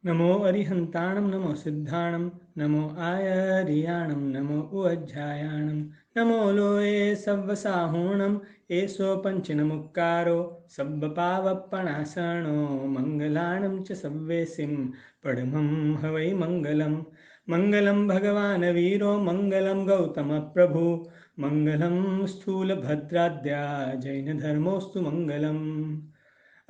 नमो अरिहन्ताणं नमो सिद्धाणं नमो आयर्याणं नमो उज्जायाणं नमो लोये सव्वसाहूणं एषो पञ्चनमुक्कारो सब्बपावप्पणासनो मङ्गलाणं च सव्वेसिं पडमं हवै मङ्गलं मङ्गलं भगवान् वीरो मङ्गलं गौतमप्रभु मङ्गलं स्थूलभद्राद्या जैनधर्मोऽस्तु मङ्गलम्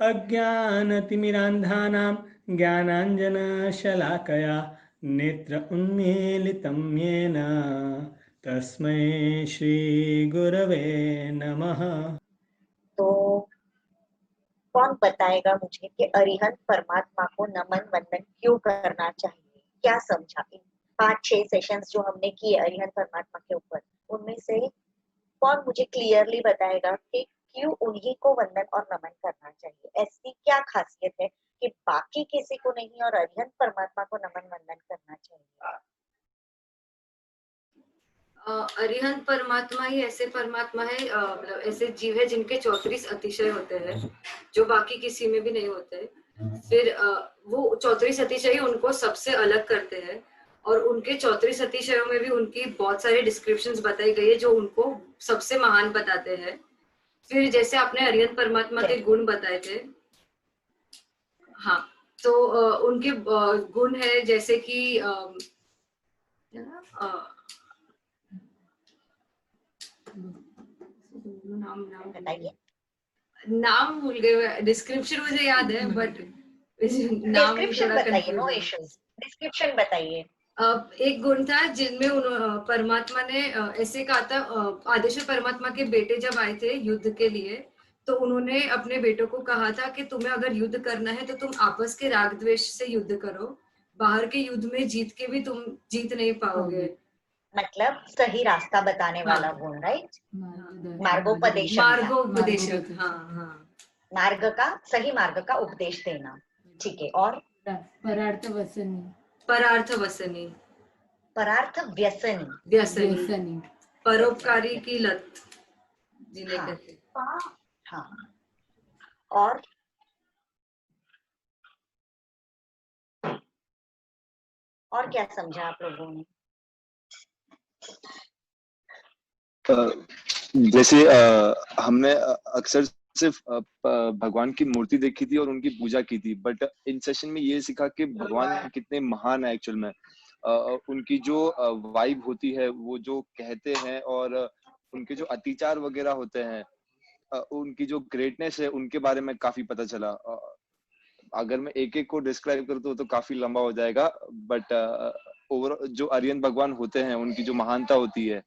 अज्ञानतिमिरान्धानां ज्ञानाञ्जनशलाकया नेत्र उन्मीलितं येन तस्मै श्रीगुरवे नमः। तो कौन बताएगा मुझे कि अरिहंत परमात्मा को नमन वंदन क्यों करना चाहिए? क्या समझा इन 5-6 सेशंस जो हमने किए अरिहंत परमात्मा के ऊपर, उनमें से कौन मुझे क्लियरली बताएगा कि क्यों उन्हीं को वंदन और नमन करना चाहिए? ऐसी क्या खासियत है कि बाकी किसी को नहीं और अरिहंत परमात्मा को नमन वंदन करना चाहिए? अरिहंत परमात्मा ही ऐसे परमात्मा है, मतलब ऐसे जीव है जिनके 34 अतिशय होते हैं जो बाकी किसी में भी नहीं होते। फिर वो 34 अतिशय उनको सबसे अलग करते हैं और उनके 34 अतिशयों में भी उनकी बहुत सारी डिस्क्रिप्शंस बताई गई है जो उनको सबसे महान बताते हैं। फिर जैसे आपने अरिहंत परमात्मा के गुण बताए थे, हाँ, तो उनके गुण है जैसे कि नाम भूल गए, डिस्क्रिप्शन मुझे याद है बट नाम डिस्क्रिप्शन बताइए, नो इश्यूज, डिस्क्रिप्शन बताइए। एक गुण था जिनमें परमात्मा ने ऐसे कहा था, आदेश्वर परमात्मा के बेटे जब आए थे युद्ध के लिए तो उन्होंने अपने बेटों को कहा था कि तुम्हें अगर युद्ध करना है तो तुम आपस के राग द्वेष से युद्ध करो, बाहर के युद्ध में जीत के भी तुम जीत नहीं पाओगे। मतलब सही रास्ता बताने वाला गुण, राइट? मार्गोपदेश, हाँ हाँ, मार्ग का, सही मार्ग का उपदेश देना, ठीक है। और परार्थ वसनी, परार्थ वसनी, परार्थ व्यसनी, व्यसनी, परोपकारी की लत जिन्हें कहते हैं। हाँ। और क्या समझा आप लोगों ने? जैसे हमने अक्सर सिर्फ भगवान की मूर्ति देखी थी और उनकी पूजा की थी, बट इन सेशन में ये सीखा कि भगवान कितने महान है एक्चुअल में। उनकी जो वाइब होती है, वो जो कहते हैं और उनके जो अतिचार वगैरह होते हैं, उनकी जो ग्रेटनेस है उनके बारे में काफी पता चला। अगर मैं एक एक को डिस्क्राइब करूँ तो काफी लंबा हो जाएगा, बट ओवरऑल जो अरिहंत भगवान होते हैं उनकी जो महानता होती है।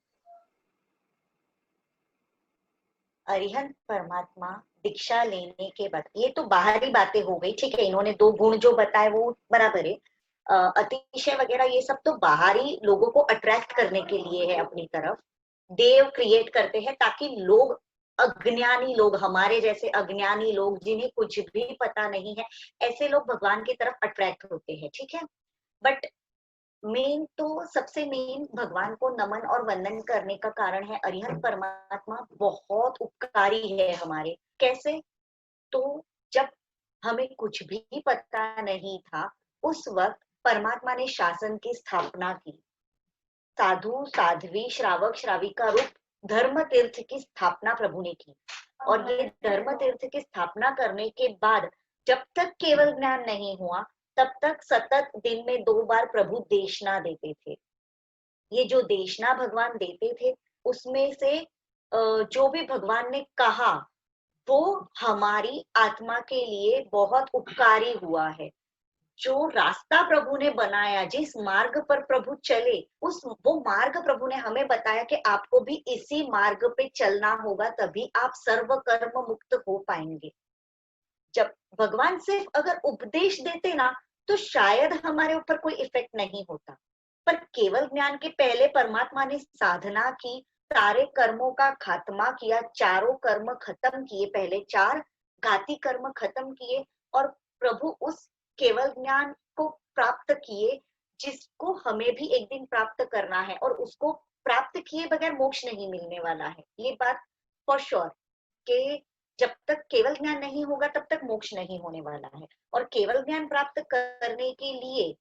अरिहंत परमात्मा दीक्षा लेने के बाद, ये तो बाहरी बातें हो गई, ठीक है, इन्होंने 2 गुण जो बताए वो बराबर है। अतिशय वगैरह ये सब तो बाहरी लोगों को अट्रैक्ट करने के लिए है अपनी तरफ, देव क्रिएट करते हैं ताकि लोग, अज्ञानी लोग, हमारे जैसे अज्ञानी लोग जिन्हें कुछ भी पता नहीं है, ऐसे लोग भगवान की तरफ अट्रैक्ट होते हैं, ठीक है। बट मेन तो, सबसे मेन भगवान को नमन और वंदन करने का कारण है अरिहंत परमात्मा बहुत उपकारी है हमारे। कैसे? तो जब हमें कुछ भी पता नहीं था, उस वक्त परमात्मा ने शासन की स्थापना की, साधु साध्वी श्रावक श्राविका रूप धर्म तीर्थ की स्थापना प्रभु ने की। और ये धर्म तीर्थ की स्थापना करने के बाद जब तक केवल ज्ञान नहीं हुआ, तब तक सतत दिन में 2 बार प्रभु देशना देते थे। ये जो देशना भगवान देते थे, उसमें से जो भी भगवान ने कहा वो हमारी आत्मा के लिए बहुत उपकारी हुआ है। जो रास्ता प्रभु ने बनाया, जिस मार्ग पर प्रभु चले, वो मार्ग प्रभु ने हमें बताया कि आपको भी इसी मार्ग पे चलना होगा, तभी आप सर्व कर्म मुक्त हो पाएंगे। जब भगवान सिर्फ अगर उपदेश देते ना, तो शायद हमारे ऊपर कोई इफेक्ट नहीं होता, पर केवल ज्ञान के पहले परमात्मा ने साधना की, सारे कर्मों का खात्मा किया, चारों कर्म खत्म किए, पहले 4 घाती कर्म खत्म किए, और प्रभु उस केवल ज्ञान को प्राप्त किए जिसको हमें भी एक दिन प्राप्त करना है, और उसको प्राप्त किए बगैर मोक्ष नहीं मिलने वाला है। ये बात फॉर श्योर कि जब तक केवल ज्ञान नहीं होगा तब तक मोक्ष नहीं होने वाला है। और केवल ज्ञान प्राप्त करने के लिए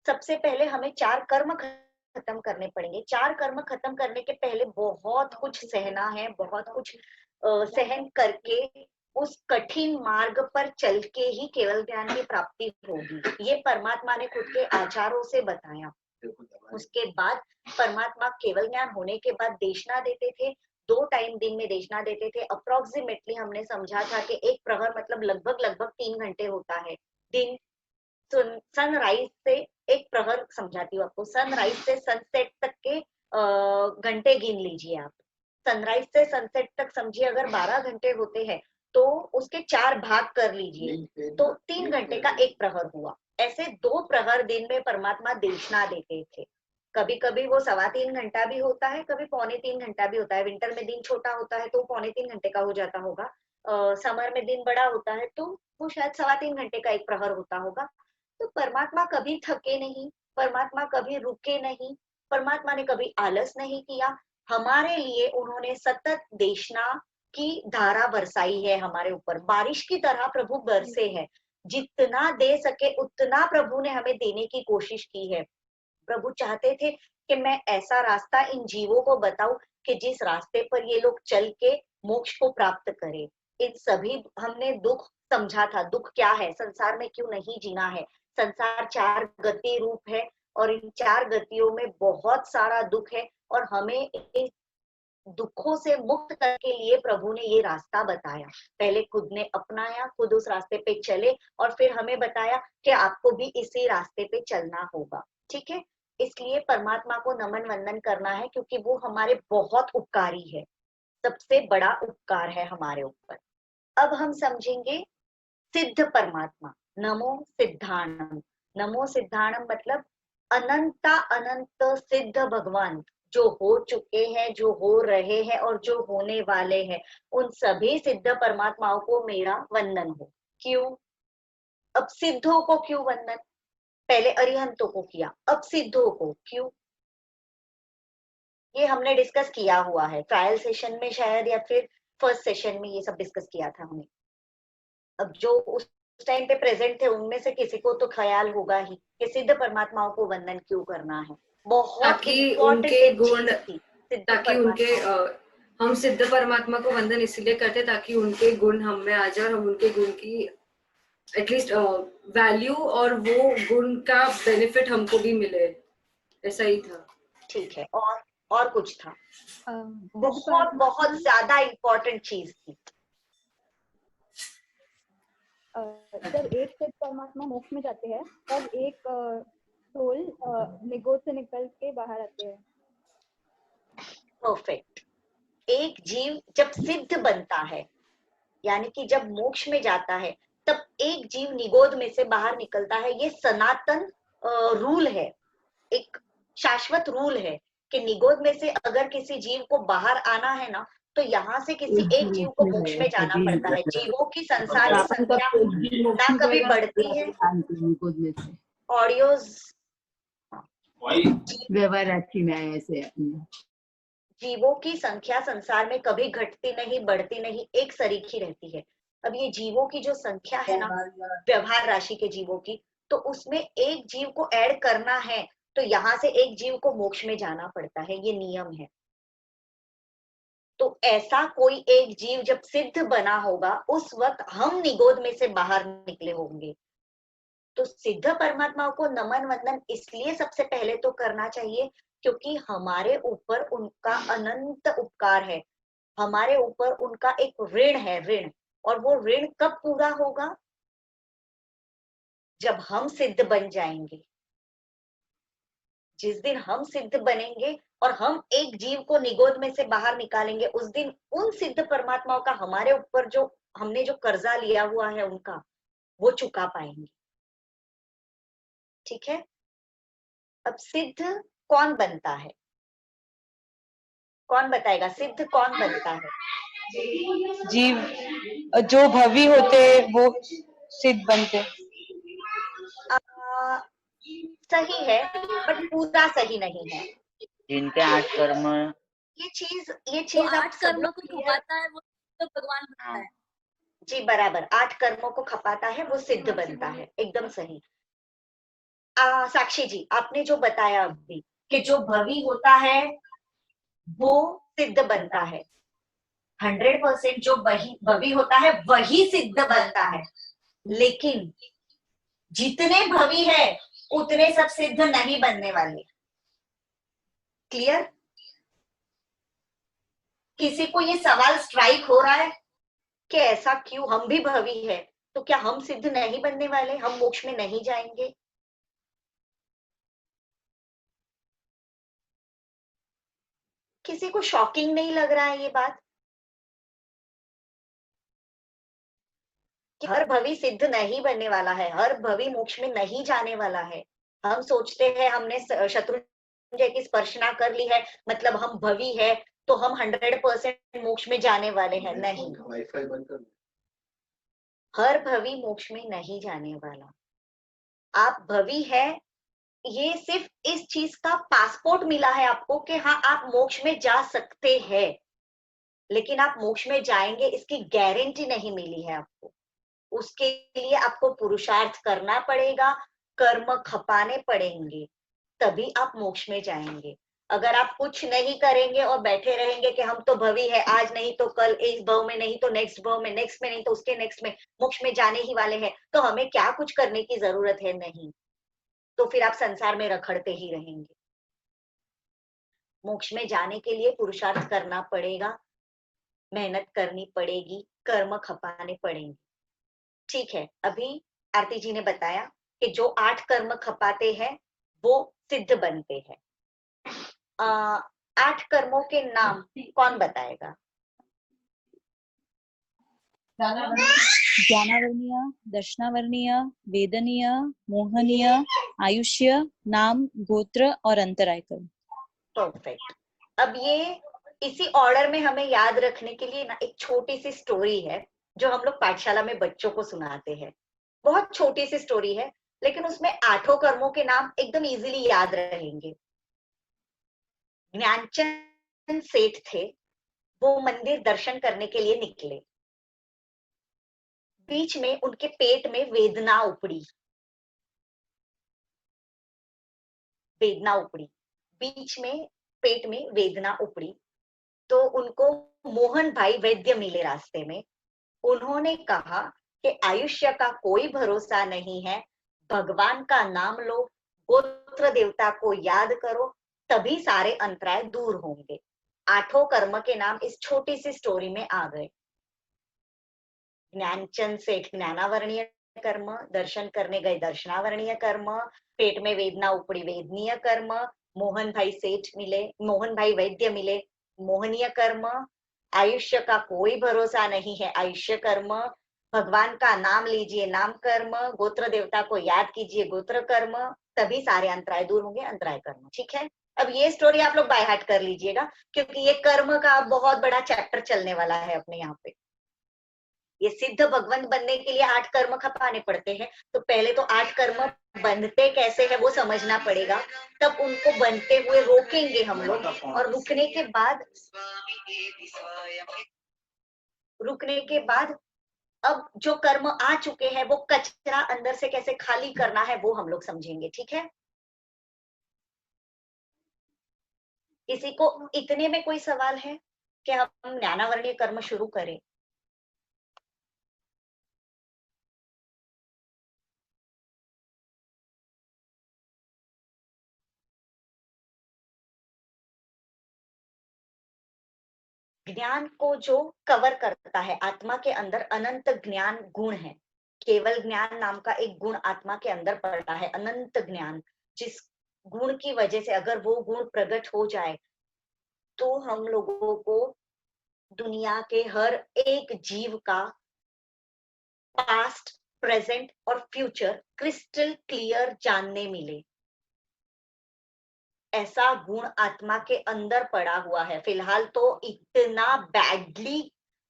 सबसे पहले हमें 4 कर्म खत्म करने पड़ेंगे। 4 कर्म खत्म करने के पहले बहुत कुछ सहना है, बहुत कुछ सहन करके उस कठिन मार्ग पर चल के ही केवल ज्ञान की प्राप्ति होगी। ये परमात्मा ने खुद के आचारों से बताया। उसके बाद परमात्मा केवल ज्ञान होने के बाद देशना देते थे। 2 टाइम दिन में देशना देते थे। अप्रोक्सीमेटली हमने समझा था कि एक प्रहर मतलब लगभग 3 घंटे होता है। दिन सनराइज से एक प्रहर समझाती हूँ आपको। सनराइज से सनसेट तक के घंटे गिन लीजिए आप। सनराइज से सनसेट तक समझिए अगर 12 घंटे होते हैं तो उसके 4 भाग कर लीजिए तो 3 घंटे का एक प्रहर हुआ। ऐसे 2 प्रहर दिन में परमात्मा देशना देते थे। कभी कभी वो 3.25 घंटा भी होता है, कभी 2.25 घंटा भी होता है। विंटर में दिन छोटा होता है तो 2.25 घंटे का हो जाता होगा। समर में दिन बड़ा होता है तो वो शायद 3.25 घंटे का एक प्रहर होता होगा। तो परमात्मा कभी थके नहीं, परमात्मा कभी रुके नहीं, परमात्मा ने कभी आलस नहीं किया। हमारे लिए उन्होंने सतत देशना की धारा बरसाई है हमारे ऊपर। बारिश की तरह प्रभु बरसे हैं। जितना दे सके उतना प्रभु ने हमें देने की कोशिश की है। प्रभु चाहते थे कि मैं ऐसा रास्ता इन जीवों को बताऊं कि जिस रास्ते पर ये लोग चल के मोक्ष को प्राप्त करें। इन सभी हमने दुख समझा था। दुख क्या है, संसार में क्यों नहीं जीना है। संसार 4 गति रूप है और इन 4 गतियों में बहुत सारा दुख है और हमें इस दुखों से मुक्त करने के लिए प्रभु ने ये रास्ता बताया। पहले खुद ने अपनाया, खुद उस रास्ते पे चले और फिर हमें बताया कि आपको भी इसी रास्ते पे चलना होगा। ठीक है, इसलिए परमात्मा को नमन वंदन करना है क्योंकि वो हमारे बहुत उपकारी है। सबसे बड़ा उपकार है हमारे ऊपर। अब हम समझेंगे सिद्ध परमात्मा। नमो सिद्धाणम। नमो सिद्धाणम मतलब अनंता अनंत सिद्ध भगवान जो हो चुके हैं, जो हो रहे हैं और जो होने वाले हैं, उन सभी सिद्ध परमात्माओं को मेरा वंदन हो। क्यों? अब सिद्धों को क्यों वंदन? पहले अरिहंतों को किया, अब सिद्धों को क्यों? ये हमने डिस्कस किया हुआ है ट्रायल सेशन में शायद, या फिर फर्स्ट सेशन में ये सब डिस्कस किया था हमने। अब जो उस टाइम पे प्रेजेंट थे उनमें से किसी को तो ख्याल होगा ही कि सिद्ध परमात्माओं को वंदन क्यों करना है। बहुत ताकि उनके इम्पोर्टेंट गुण, चीज थी सिद्ध ताकि उनके परमात्मा। हम सिद्ध परमात्मा को वंदन इसलिए करते ताकि उनके गुण हम में आ जाए और हम उनके गुण की एटलीस्ट वैल्यू और वो गुण का बेनिफिट हमको भी मिले। ऐसा ही था। ठीक है, और कुछ था? बहुत परमात्मा ज्यादा इम्पोर्टेंट चीज थी। जब एक सिद्ध परमात्मा मोक्ष में जाते हैं तब एक सोल निगोद से निकल के बाहर आते हैं। परफेक्ट। एक जीव जब सिद्ध बनता है यानी कि जब मोक्ष में जाता है तब एक जीव निगोद में से बाहर निकलता है। ये सनातन रूल है, एक शाश्वत रूल है कि निगोद में से अगर किसी जीव को बाहर आना है ना तो यहाँ से किसी एक जीव को मोक्ष में जाना पड़ता है। जीवों की संसार में संख्या ना कभी बढ़ती है। ऑडियोज व्यवहाराची न्याय से जीवों की संख्या संसार में कभी घटती नहीं, बढ़ती नहीं, एक सरीखी रहती है। अब ये जीवों की जो संख्या है ना, व्यवहार राशि के जीवों की, तो उसमें एक जीव को ऐड करना है तो यहाँ से एक जीव को मोक्ष में जाना पड़ता है। ये नियम है। तो ऐसा कोई एक जीव जब सिद्ध बना होगा उस वक्त हम निगोद में से बाहर निकले होंगे। तो सिद्ध परमात्माओं को नमन वंदन इसलिए सबसे पहले तो करना चाहिए क्योंकि हमारे ऊपर उनका अनंत उपकार है, हमारे ऊपर उनका एक ऋण है, ऋण। और वो ऋण कब पूरा होगा? जब हम सिद्ध बन जाएंगे। जिस दिन हम सिद्ध बनेंगे और हम एक जीव को निगोद में से बाहर निकालेंगे उस दिन उन सिद्ध परमात्माओं का हमारे ऊपर जो हमने जो कर्जा लिया हुआ है उनका वो चुका पाएंगे। ठीक है, अब सिद्ध कौन बनता है? कौन बताएगा सिद्ध कौन बनता है? जीव जो भवी होते वो सिद्ध बनते। सही है बट पूरा सही नहीं है। जिनके 8 कर्म, ये चीज आप सब लोग को भुगाता है वो तो भगवान बनता है। जी बराबर, 8 कर्मों को खपाता है वो सिद्ध बनता है, एकदम सही। साक्षी जी, आपने जो बताया अभी कि जो भवी होता है वो सिद्ध बनता है, 100% जो वही भवी होता है वही सिद्ध बनता है, लेकिन जितने भवी है उतने सब सिद्ध नहीं बनने वाले। क्लियर? किसी को ये सवाल स्ट्राइक हो रहा है कि ऐसा क्यों, हम भी भवी है तो क्या हम सिद्ध नहीं बनने वाले, हम मोक्ष में नहीं जाएंगे? किसी को शॉकिंग नहीं लग रहा है ये बात कि हर भवी सिद्ध नहीं बनने वाला है, हर भवी मोक्ष में नहीं जाने वाला है? हम सोचते हैं हमने शत्रुंजय की स्पर्शना कर ली है मतलब हम भवी है तो हम 100% मोक्ष में जाने वाले हैं। नहीं, हर भवी मोक्ष में नहीं जाने वाला। आप भवी है, ये सिर्फ इस चीज का पासपोर्ट मिला है आपको कि हाँ आप मोक्ष में जा सकते हैं, लेकिन आप मोक्ष में जाएंगे इसकी गारंटी नहीं मिली है आपको। उसके लिए आपको पुरुषार्थ करना पड़ेगा, कर्म खपाने पड़ेंगे, तभी आप मोक्ष में जाएंगे। अगर आप कुछ नहीं करेंगे और बैठे रहेंगे कि हम तो भवी है, आज नहीं तो कल, इस भव में नहीं तो नेक्स्ट भव में, नेक्स्ट में नहीं तो उसके नेक्स्ट में मोक्ष में जाने ही वाले हैं, तो हमें क्या कुछ करने की जरूरत है? नहीं, तो फिर आप संसार में रखड़ते ही रहेंगे। मोक्ष में जाने के लिए पुरुषार्थ करना पड़ेगा, मेहनत करनी पड़ेगी, कर्म खपाने पड़ेंगे। ठीक है, अभी आरती जी ने बताया कि जो 8 कर्म खपाते हैं वो सिद्ध बनते हैं। 8 कर्मों के नाम कौन बताएगा? ज्ञानावर्णीय, दर्शनावर्णीय, वेदनीय, मोहनीय, आयुष्य, नाम, गोत्र और अंतराय कर्म। परफेक्ट। अब ये इसी ऑर्डर में हमें याद रखने के लिए ना एक छोटी सी स्टोरी है जो हम लोग पाठशाला में बच्चों को सुनाते हैं। बहुत छोटी सी स्टोरी है, लेकिन उसमें 8 कर्मों के नाम एकदम इजीली याद रहेंगे। ज्ञानचंद सेठ थे, वो मंदिर दर्शन करने के लिए निकले। बीच में उनके पेट में वेदना उपड़ी, बीच में पेट में वेदना उपड़ी, तो उनको मोहन भाई वैद्य मिले रास्ते में। उन्होंने कहा कि आयुष्य का कोई भरोसा नहीं है, भगवान का नाम लो, गोत्र देवता को याद करो, तभी सारे अंतराय दूर होंगे। 8 कर्म के नाम इस छोटी सी स्टोरी में आ गए। ज्ञानचंद सेठ ज्ञानावर्णीय कर्म, दर्शन करने गए दर्शनावर्णीय कर्म, पेट में वेदना उपड़ी वेदनीय कर्म, मोहन भाई सेठ मिले, मोहन भाई वैद्य मिले, मोहनीय कर्म, आयुष्य का कोई भरोसा नहीं है, आयुष्य कर्म, भगवान का नाम लीजिए, नाम कर्म, गोत्र देवता को याद कीजिए, गोत्र कर्म, तभी सारे अंतराय दूर होंगे, अंतराय कर्म। ठीक है, अब ये स्टोरी आप लोग बाय हार्ट कर लीजिएगा, क्योंकि ये कर्म का बहुत बड़ा चैप्टर चलने वाला है अपने यहाँ पे। ये सिद्ध भगवंत बनने के लिए 8 कर्म खपाने पड़ते हैं, तो पहले तो 8 कर्म बनते कैसे है वो समझना पड़ेगा, तब उनको बनते हुए रोकेंगे हम लोग, और रुकने के बाद अब जो कर्म आ चुके हैं वो कचरा अंदर से कैसे खाली करना है वो हम लोग समझेंगे। ठीक है, किसी को इतने में कोई सवाल है कि हम ज्ञानावर्णीय कर्म शुरू करें? ज्ञान को जो कवर करता है, आत्मा के अंदर अनंत ज्ञान गुण है, केवल ज्ञान नाम का एक गुण आत्मा के अंदर पड़ता है, अनंत ज्ञान, जिस गुण की वजह से अगर वो गुण प्रकट हो जाए तो हम लोगों को दुनिया के हर एक जीव का पास्ट, प्रेजेंट और फ्यूचर क्रिस्टल क्लियर जानने मिले। ऐसा गुण आत्मा के अंदर पड़ा हुआ है। फिलहाल तो इतना बैडली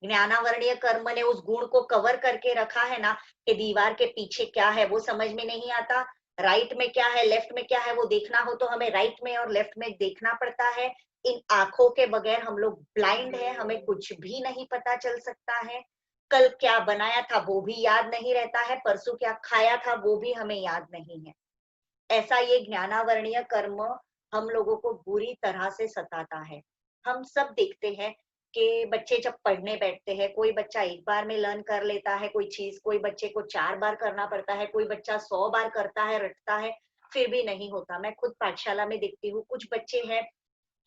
ज्ञानावर्णीय कर्म ने उस गुण को कवर करके रखा है ना कि दीवार के पीछे क्या है वो समझ में नहीं आता, राइट में क्या है लेफ्ट में क्या है वो देखना हो तो हमें राइट में और लेफ्ट में देखना पड़ता है। इन आंखों के बगैर हम लोग ब्लाइंड है, हमें कुछ भी नहीं पता चल सकता है। कल क्या बनाया था वो भी याद नहीं रहता है, परसों क्या खाया था वो भी हमें याद नहीं है। ऐसा ये ज्ञानावरणीय कर्म हम लोगों को बुरी तरह से सताता है। हम सब देखते हैं कि बच्चे जब पढ़ने बैठते हैं, कोई बच्चा एक बार में लर्न कर लेता है कोई चीज, कोई बच्चे को 4 बार करना पड़ता है, कोई बच्चा 100 बार करता है, रटता है, फिर भी नहीं होता। मैं खुद पाठशाला में देखती हूँ, कुछ बच्चे हैं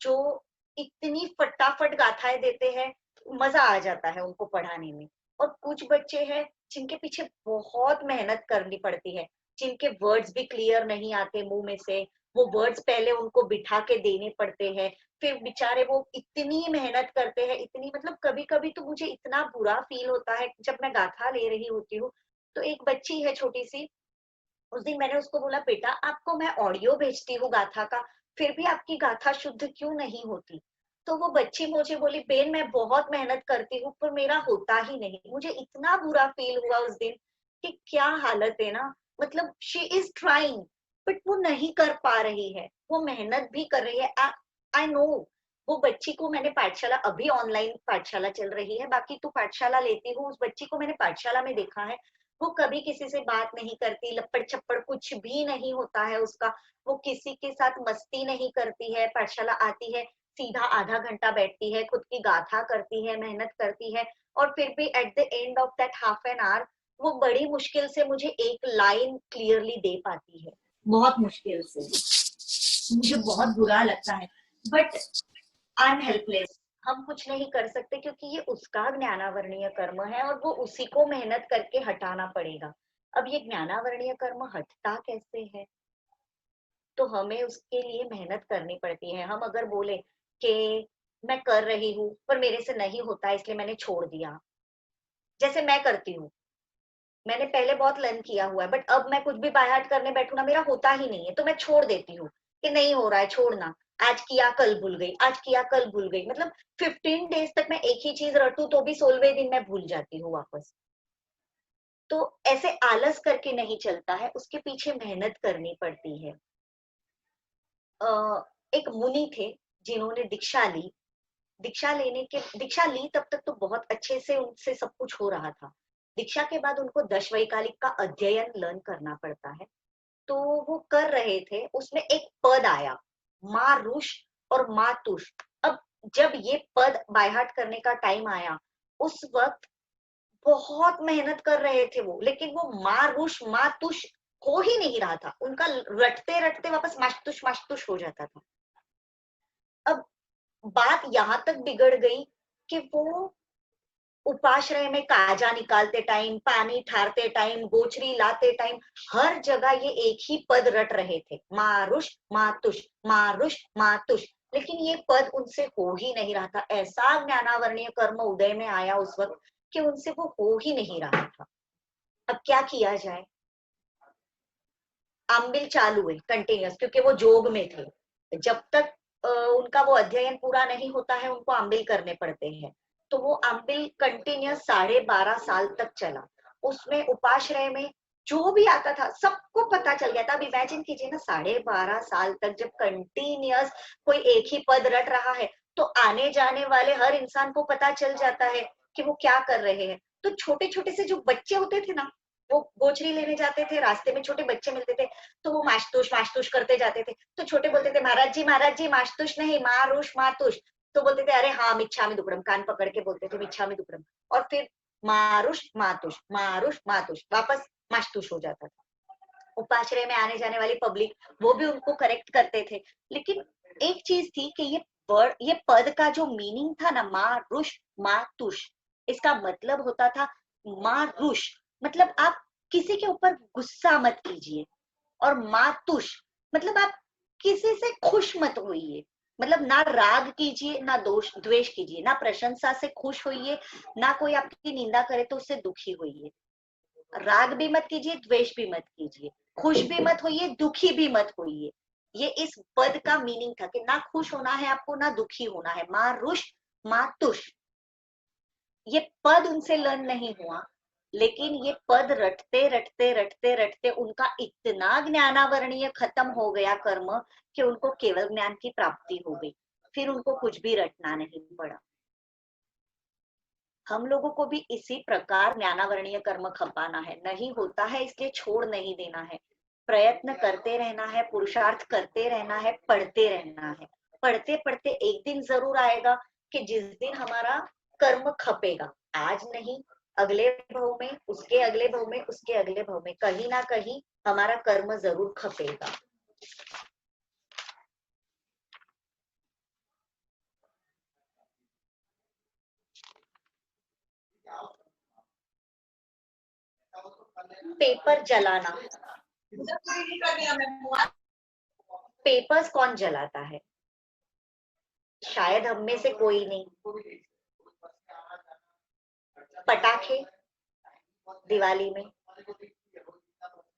जो इतनी फटाफट गाथाएं देते हैं, मजा आ जाता है उनको पढ़ाने में। और कुछ बच्चे हैं जिनके पीछे बहुत मेहनत करनी पड़ती है, जिनके वर्ड्स भी क्लियर नहीं आते मुंह में से, वो वर्ड्स पहले उनको बिठा के देने पड़ते हैं, फिर बेचारे वो इतनी मेहनत करते हैं, इतनी मतलब कभी कभी तो मुझे इतना बुरा फील होता है जब मैं गाथा ले रही होती हूँ। तो एक बच्ची है छोटी सी, उस दिन मैंने उसको बोला, बेटा आपको मैं ऑडियो भेजती हूँ गाथा का, फिर भी आपकी गाथा शुद्ध क्यों नहीं होती? तो वो बच्ची मुझे बोली, बेन मैं बहुत मेहनत करती हूँ पर मेरा होता ही नहीं। मुझे इतना बुरा फील हुआ उस दिन कि क्या हालत है ना, मतलब शी इज ट्राइंग बट वो नहीं कर पा रही है, वो मेहनत भी कर रही है। I know. वो बच्ची को मैंने पाठशाला, अभी ऑनलाइन पाठशाला चल रही है, बाकी तो पाठशाला लेती हूँ, उस बच्ची को मैंने पाठशाला में देखा है, वो कभी किसी से बात नहीं करती, लपड़ चप्पड़ कुछ भी नहीं होता है उसका, वो किसी के साथ मस्ती नहीं करती है, पाठशाला आती है, सीधा आधा घंटा बैठती है, खुद की गाथा करती है, मेहनत करती है, और फिर भी at the end of that half an hour वो बड़ी मुश्किल से मुझे एक लाइन क्लियरली दे पाती है, बहुत मुश्किल से। मुझे बहुत बुरा लगता है, बट आई एम हेल्पलेस। हम कुछ नहीं कर सकते क्योंकि ये उसका ज्ञानावरणीय कर्म है और वो उसी को मेहनत करके हटाना पड़ेगा। अब ये ज्ञानावरणीय कर्म हटता कैसे है? तो हमें उसके लिए मेहनत करनी पड़ती है। हम अगर बोले कि मैं कर रही हूँ पर मेरे से नहीं होता इसलिए मैंने छोड़ दिया, जैसे मैं करती हूँ, मैंने पहले बहुत लर्न किया हुआ है बट अब मैं कुछ भी बाय हार्ट करने बैठू ना, मेरा होता ही नहीं है, तो मैं छोड़ देती हूँ कि नहीं हो रहा है, छोड़ना, आज किया कल भूल गई, आज किया कल भूल गई, मतलब 15 डेज तक मैं एक ही चीज रटू तो भी 16वें दिन मैं भूल जाती हूँ वापस। तो ऐसे आलस करके नहीं चलता है, उसके पीछे मेहनत करनी पड़ती है। एक मुनि थे जिन्होंने दीक्षा ली तब तक तो बहुत अच्छे से उनसे सब कुछ हो रहा था। दीक्षा के बाद उनको दशवैकालिक का अध्ययन लर्न करना पड़ता है, तो वो कर रहे थे, उसमें एक पद आया, मारुष और मातुष। अब जब ये पद बाय हार्ट करने का टाइम आया, उस वक्त बहुत मेहनत कर रहे थे वो, लेकिन वो मारुष मातुष हो ही नहीं रहा था उनका, रटते रटते वापस मास्तुष मास्तुष हो जाता था। अब बात यहाँ तक बिगड़ गई कि वो उपाश्रय में काजा निकालते टाइम, पानी ठारते टाइम, गोचरी लाते टाइम, हर जगह ये एक ही पद रट रहे थे, मारुष मातुष मारुष मातुष, लेकिन ये पद उनसे हो ही नहीं रहा था। ऐसा ज्ञानावरणीय कर्म उदय में आया उस वक्त कि उनसे वो हो ही नहीं रहा था। अब क्या किया जाए? आम्बिल चालू है कंटिन्यूस, क्योंकि वो जोग में थे, जब तक उनका वो अध्ययन पूरा नहीं होता है उनको आम्बिल करने पड़ते हैं, तो वो आम्बिल कंटिन्यूस 12.5 साल तक चला। उसमें उपाश्रय में जो भी आता था सबको पता चल गया था। अब इमेजिन कीजिए ना, 12.5 साल तक जब कंटिन्यूस कोई एक ही पद रट रहा है, तो आने जाने वाले हर इंसान को पता चल जाता है कि वो क्या कर रहे हैं। तो छोटे छोटे से जो बच्चे होते थे ना, वो गोचरी लेने जाते थे, रास्ते में छोटे बच्चे मिलते थे, तो वो मास्तुश करते जाते थे, तो छोटे बोलते थे, महाराज जी मास्तुश नहीं, मारुष मातुष। तो बोलते थे, अरे हाँ मिच्छामि दुक्कडम, कान पकड़ के बोलते थे मिच्छामि दुक्कडम, और फिर मारुष मातुष, वापस मास्तुश हो जाता था। उपाश्रय में आने जाने वाली पब्लिक वो भी उनको करेक्ट करते थे, लेकिन एक चीज थी कि ये पद का जो मीनिंग था ना, मारुष मातुष, इसका मतलब होता था मारुष मतलब आप किसी के ऊपर गुस्सा मत कीजिए, और मातुष मतलब आप किसी से खुश मत होइए, मतलब ना राग कीजिए ना द्वेष कीजिए, ना प्रशंसा से खुश होइए, ना कोई आपकी निंदा करे तो उससे दुखी होइए। राग भी मत कीजिए, द्वेष भी मत कीजिए, खुश भी मत होइए, दुखी भी मत होइए। ये इस पद का मीनिंग था कि ना खुश होना है आपको, ना दुखी होना है, मारुष मातुष। ये पद उनसे लर्न नहीं हुआ, लेकिन ये पद रटते रटते रटते रटते उनका इतना ज्ञानावरणीय खत्म हो गया कर्म कि उनको केवल ज्ञान की प्राप्ति हो गई, फिर उनको कुछ भी रटना नहीं पड़ा। हम लोगों को भी इसी प्रकार ज्ञानावरणीय कर्म खपाना है। नहीं होता है इसलिए छोड़ नहीं देना है, प्रयत्न करते रहना है, पुरुषार्थ करते रहना है, पढ़ते रहना है। पढ़ते पढ़ते एक दिन जरूर आएगा कि जिस दिन हमारा कर्म खपेगा। आज नहीं, अगले भव में, उसके अगले भव में, उसके अगले भव में कहीं ना कहीं हमारा कर्म जरूर खपेगा। पेपर जलाना, पेपर्स कौन जलाता है? शायद हम में से कोई नहीं। पटाखे दिवाली में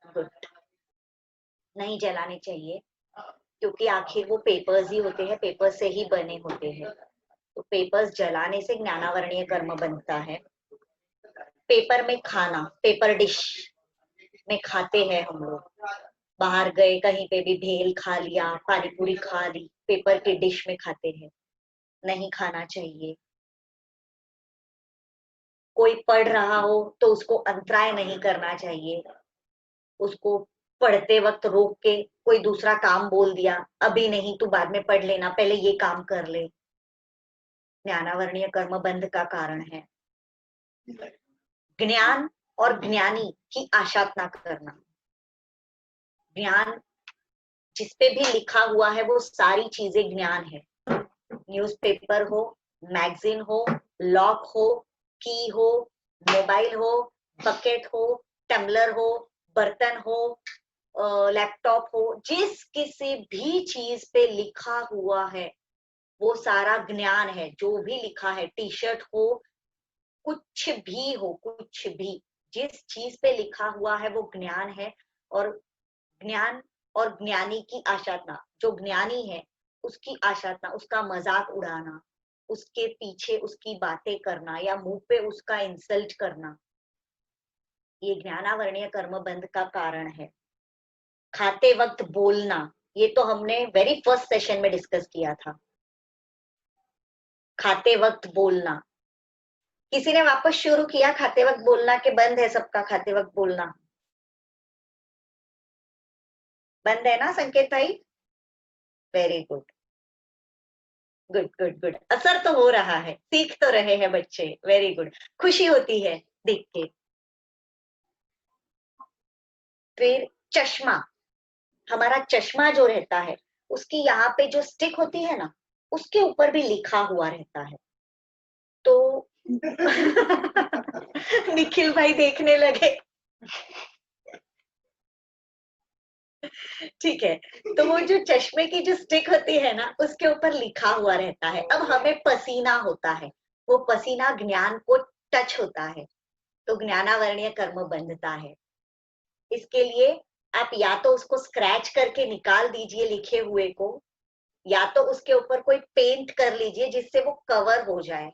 गुड, नहीं जलाने चाहिए, क्योंकि आखिर वो पेपर्स ही होते हैं, पेपर से ही बने होते हैं। तो पेपर्स जलाने से ज्ञानावरणीय कर्म बनता है। पेपर में खाना, पेपर डिश में खाते हैं हम लोग, बाहर गए कहीं पे भी भेल खा लिया, पानी पूरी खा ली, पेपर की डिश में खाते हैं, नहीं खाना चाहिए। कोई पढ़ रहा हो तो उसको अंतराय नहीं करना चाहिए, उसको पढ़ते वक्त रोक के कोई दूसरा काम बोल दिया, अभी नहीं तू बाद में पढ़ लेना, पहले ये काम कर ले, ज्ञानावरणीय कर्म बंध का कारण है। ज्ञान और ज्ञानी की आशा ना करना। ज्ञान जिसपे भी लिखा हुआ है वो सारी चीजें ज्ञान है। न्यूज़पेपर हो, मैगजीन हो, लॉक हो, की हो, मोबाइल हो, बकेट हो, टम्बलर हो, बर्तन हो, लैपटॉप हो, जिस किसी भी चीज पे लिखा हुआ है वो सारा ज्ञान है। जो भी लिखा है, टी शर्ट हो, कुछ भी हो, कुछ भी, जिस चीज पे लिखा हुआ है वो ज्ञान है। और ज्ञान और ज्ञानी की आशातना, जो ज्ञानी है उसकी आशातना, उसका मजाक उड़ाना, उसके पीछे उसकी बातें करना या मुंह पे उसका इंसल्ट करना, ये ज्ञानावरणीय कर्म बंध का कारण है। खाते वक्त बोलना, ये तो हमने वेरी फर्स्ट सेशन में डिस्कस किया था। खाते वक्त बोलना, किसी ने वापस शुरू किया खाते वक्त बोलना कि बंद है सबका खाते वक्त बोलना? बंद है ना संकेत भाई? Very good, good good good, असर तो हो रहा है, सीख तो रहे हैं बच्चे, वेरी गुड, खुशी होती है देख के। फिर चश्मा, हमारा चश्मा जो रहता है उसकी यहाँ पे जो स्टिक होती है ना, उसके ऊपर भी लिखा हुआ रहता है। तो निखिल भाई देखने लगे। ठीक है, तो वो जो चश्मे की जो स्टिक होती है ना, उसके ऊपर लिखा हुआ रहता है। अब हमें पसीना होता है, वो पसीना ज्ञान को टच होता है, तो ज्ञानावरणीय कर्म बंधता है। इसके लिए आप या तो उसको स्क्रैच करके निकाल दीजिए लिखे हुए को, या तो उसके ऊपर कोई पेंट कर लीजिए जिससे वो कवर हो जाए।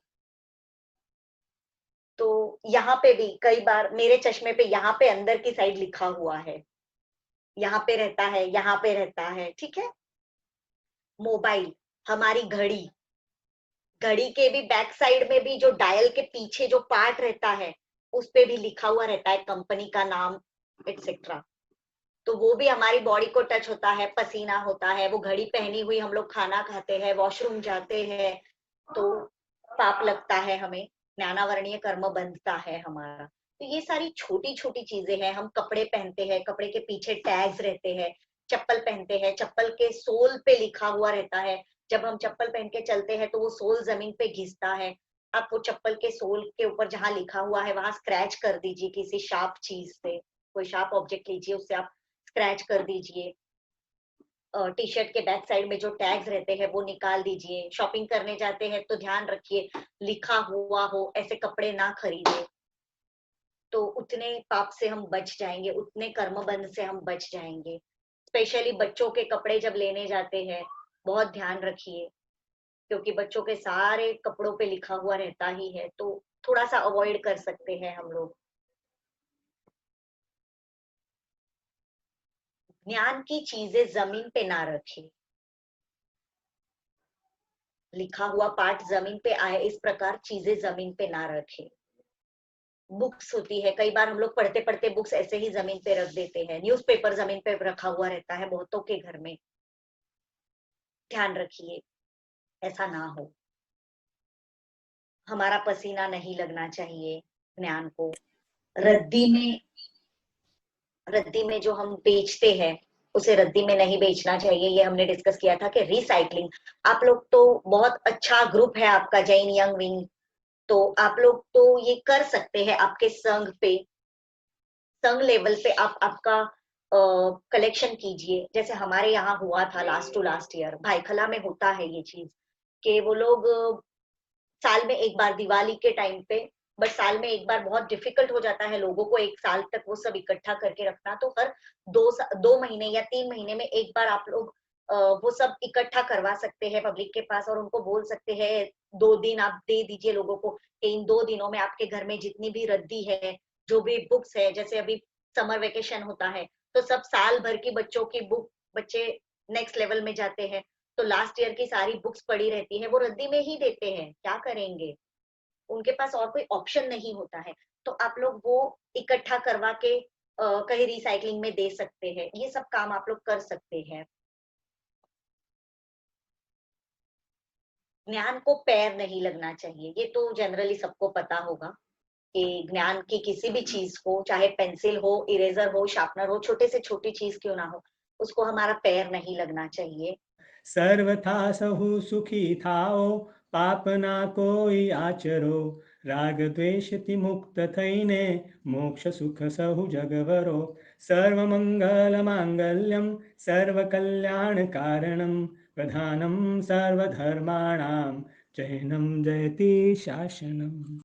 तो यहाँ पे भी कई बार मेरे चश्मे पे यहाँ पे अंदर की साइड लिखा हुआ है, यहाँ पे रहता है, यहाँ पे रहता है, ठीक है। मोबाइल, हमारी घड़ी, घड़ी के भी बैक साइड में भी जो डायल के पीछे जो पार्ट रहता है उस पे भी लिखा हुआ रहता है कंपनी का नाम एक्सेट्रा। तो वो भी हमारी बॉडी को टच होता है, पसीना होता है, वो घड़ी पहनी हुई हम लोग खाना खाते हैं, वॉशरूम जाते हैं, तो पाप लगता है हमें, ज्ञानावरणीय कर्म बंधता है हमारा। तो ये सारी छोटी छोटी चीजें हैं। हम कपड़े पहनते हैं, कपड़े के पीछे टैग्स रहते हैं, चप्पल पहनते हैं, चप्पल के सोल पे लिखा हुआ रहता है। जब हम चप्पल पहन के चलते हैं तो वो सोल जमीन पे घिसता है। आप वो चप्पल के सोल के ऊपर जहां लिखा हुआ है वहां स्क्रैच कर दीजिए किसी शार्प चीज से, कोई शार्प ऑब्जेक्ट लीजिए, उससे आप स्क्रैच कर दीजिए। टी शर्ट के बैक साइड में जो टैग्स रहते हैं वो निकाल दीजिए। शॉपिंग करने जाते हैं तो ध्यान रखिए लिखा हुआ हो, ऐसे कपड़े ना खरीदे। तो उतने पाप से हम बच जाएंगे, उतने कर्मबंध से हम बच जाएंगे। स्पेशली बच्चों के कपड़े जब लेने जाते हैं बहुत ध्यान रखिए, क्योंकि बच्चों के सारे कपड़ों पे लिखा हुआ रहता ही है, तो थोड़ा सा अवॉइड कर सकते हैं हम लोग। ज्ञान की चीजें जमीन पे ना रखें। लिखा हुआ पाठ जमीन पे आए, इस प्रकार चीजें जमीन पे ना रखे। बुक्स होती है, कई बार हम लोग पढ़ते पढ़ते बुक्स ऐसे ही जमीन पे रख देते हैं, न्यूज़पेपर जमीन पे रखा हुआ रहता है बहुतों के घर में। ध्यान रखिए ऐसा ना हो। हमारा पसीना नहीं लगना चाहिए ज्ञान को। रद्दी में रद्दी में जो हम बेचते हैं उसे रद्दी में नहीं बेचना चाहिए। ये हमने डिस्कस किया था कि रिसाइकलिंग, आप लोग तो बहुत अच्छा ग्रुप है आपका जैन यंग विंग, तो आप लोग तो ये कर सकते हैं। आपके संघ लेवल पे आप आपका कलेक्शन कीजिए। जैसे हमारे यहाँ हुआ था last to last year, Byculla में होता है ये चीज कि वो लोग साल में एक बार दिवाली के टाइम पे, बट साल में एक बार बहुत डिफिकल्ट हो जाता है लोगों को एक साल तक वो सब इकट्ठा करके रखना, तो हर 2 महीने या 3 महीने में एक बार आप लोग वो सब इकट्ठा करवा सकते हैं पब्लिक के पास, और उनको बोल सकते हैं 2 दिन आप दे दीजिए लोगों को कि इन 2 दिनों में आपके घर में जितनी भी रद्दी है, जो भी बुक्स है, जैसे अभी समर वेकेशन होता है तो सब साल भर की बच्चों की बुक, बच्चे नेक्स्ट लेवल में जाते हैं तो लास्ट ईयर की सारी बुक्स पड़ी रहती है, वो रद्दी में ही देते हैं, क्या करेंगे, उनके पास और कोई ऑप्शन नहीं होता है। तो आप लोग वो इकट्ठा करवा के कहीं रिसाइकलिंग में दे सकते हैं। ये सब काम आप लोग कर सकते हैं। ज्ञान को पैर नहीं लगना चाहिए, ये तो जनरली सबको पता होगा कि ज्ञान की किसी भी चीज को, चाहे पेंसिल हो, इरेजर हो, शार्पनर हो, छोटे से छोटी चीज क्यों ना हो, उसको हमारा पैर नहीं लगना चाहिए। सर्वथा सहु सुखी थाओ, पाप ना कोई आचरो, राग द्वेषति मुक्त थईने, मोक्ष सुख सहु जगवरो। सर्वमंगल मांगल्यम सर्व कल्याण कारणम, प्रधानम सर्वधर्माणाम, जैनम जयति शासनम।